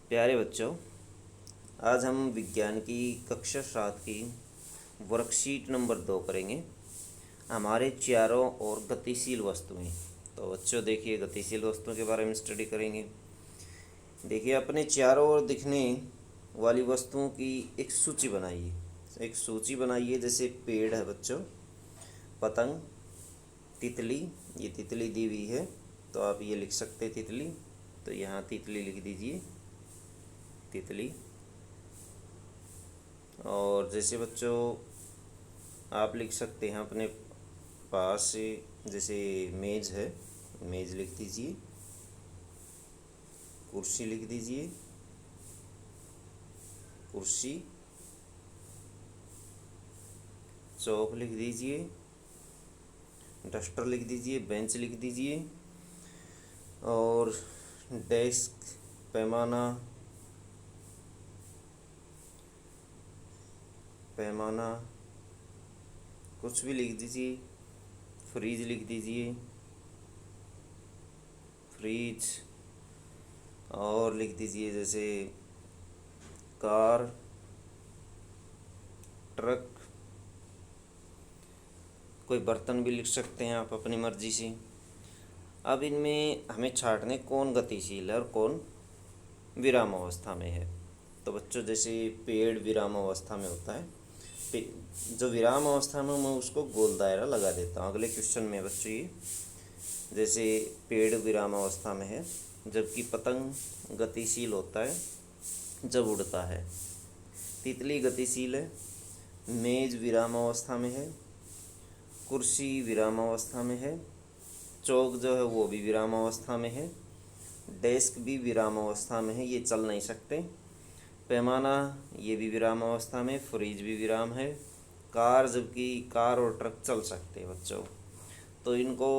प्यारे बच्चों, आज हम विज्ञान की कक्षा 7 की वर्कशीट नंबर 2 करेंगे। हमारे चारों ओर गतिशील वस्तुएं। तो बच्चों देखिए, गतिशील वस्तुओं के बारे में स्टडी करेंगे। देखिए, अपने चारों ओर दिखने वाली वस्तुओं की एक सूची बनाइए। जैसे पेड़ है बच्चों, पतंग, तितली। ये तितली दी हुई है तो आप ये लिख सकते हैं तितली। तो यहाँ तितली लिख दीजिए, तितली। और जैसे बच्चों आप लिख सकते हैं अपने पास से, जैसे मेज़ है, मेज़ लिख दीजिए। कुर्सी लिख दीजिए, कुर्सी। चौक लिख दीजिए, डस्टर लिख दीजिए, बेंच लिख दीजिए। और डेस्क, पैमाना, पैमाना कुछ भी लिख दीजिए। फ्रीज लिख दीजिए, फ्रीज। और लिख दीजिए जैसे कार, ट्रक। कोई बर्तन भी लिख सकते हैं आप अपनी मर्जी से। अब इनमें हमें छांटने कौन गतिशील है और कौन विराम अवस्था में है। तो बच्चों जैसे पेड़ विराम अवस्था में होता है, जो विराम अवस्था में मैं उसको गोल दायरा लगा देता हूँ। अगले क्वेश्चन में बच्चों ये, जैसे पेड़ विराम अवस्था में है, जबकि पतंग गतिशील होता है जब उड़ता है। तितली गतिशील है, मेज विराम अवस्था में है, कुर्सी विराम अवस्था में है, चौक जो है वो भी विराम अवस्था में है, डेस्क भी विराम अवस्था में है, ये चल नहीं सकते। पैमाना ये भी विराम अवस्था में, फ्रिज भी विराम है। कार, जबकि कार और ट्रक चल सकते हैं बच्चों। तो इनको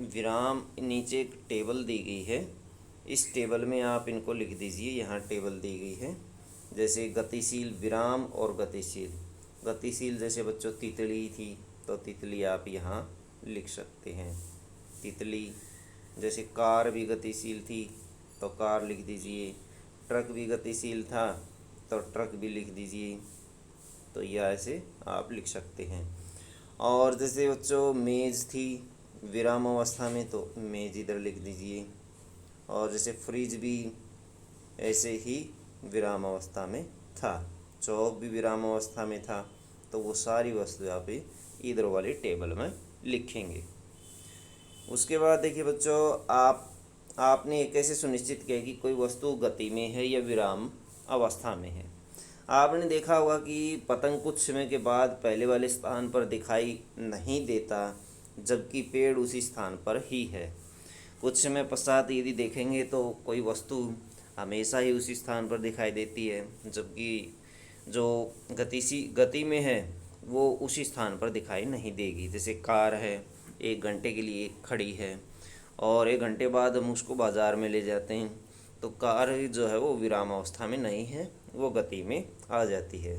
विराम, नीचे एक टेबल दी गई है, इस टेबल में आप इनको लिख दीजिए। यहाँ टेबल दी गई है, जैसे गतिशील, विराम और गतिशील। गतिशील जैसे बच्चों तितली थी तो तितली आप यहाँ लिख सकते हैं, तितली। जैसे कार भी गतिशील थी तो कार लिख दीजिए। ट्रक भी गतिशील था तो ट्रक भी लिख दीजिए। तो यह ऐसे आप लिख सकते हैं। और जैसे बच्चों मेज़ थी विराम अवस्था में तो मेज़ इधर लिख दीजिए। और जैसे फ्रिज भी ऐसे ही विराम अवस्था में था, चौक भी विराम अवस्था में था। तो वो सारी वस्तु आप इधर वाली टेबल में लिखेंगे। उसके बाद देखिए बच्चों, आपने ये कैसे सुनिश्चित किया कि कोई वस्तु गति में है या विराम अवस्था में है। आपने देखा होगा कि पतंग कुछ समय के बाद पहले वाले स्थान पर दिखाई नहीं देता, जबकि पेड़ उसी स्थान पर ही है। कुछ समय पश्चात यदि देखेंगे तो कोई वस्तु हमेशा ही उसी स्थान पर दिखाई देती है, जबकि जो गति में है वो उसी स्थान पर दिखाई नहीं देगी। जैसे कार है, 1 घंटे के लिए खड़ी है और 1 घंटे बाद हम उसको बाज़ार में ले जाते हैं, तो कार जो है वो विराम अवस्था में नहीं है, वो गति में आ जाती है।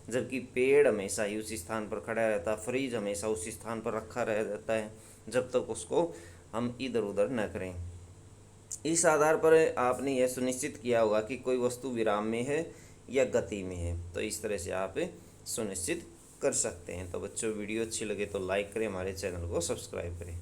जबकि पेड़ हमेशा ही उसी स्थान पर खड़ा रहता है, फ्रिज हमेशा उसी स्थान पर रखा रह जाता है जब तक उसको हम इधर उधर न करें। इस आधार पर आपने यह सुनिश्चित किया होगा कि कोई वस्तु विराम में है या गति में है। तो इस तरह से आप सुनिश्चित कर सकते हैं। तो बच्चों वीडियो अच्छी लगे तो लाइक करें, हमारे चैनल को सब्सक्राइब करें।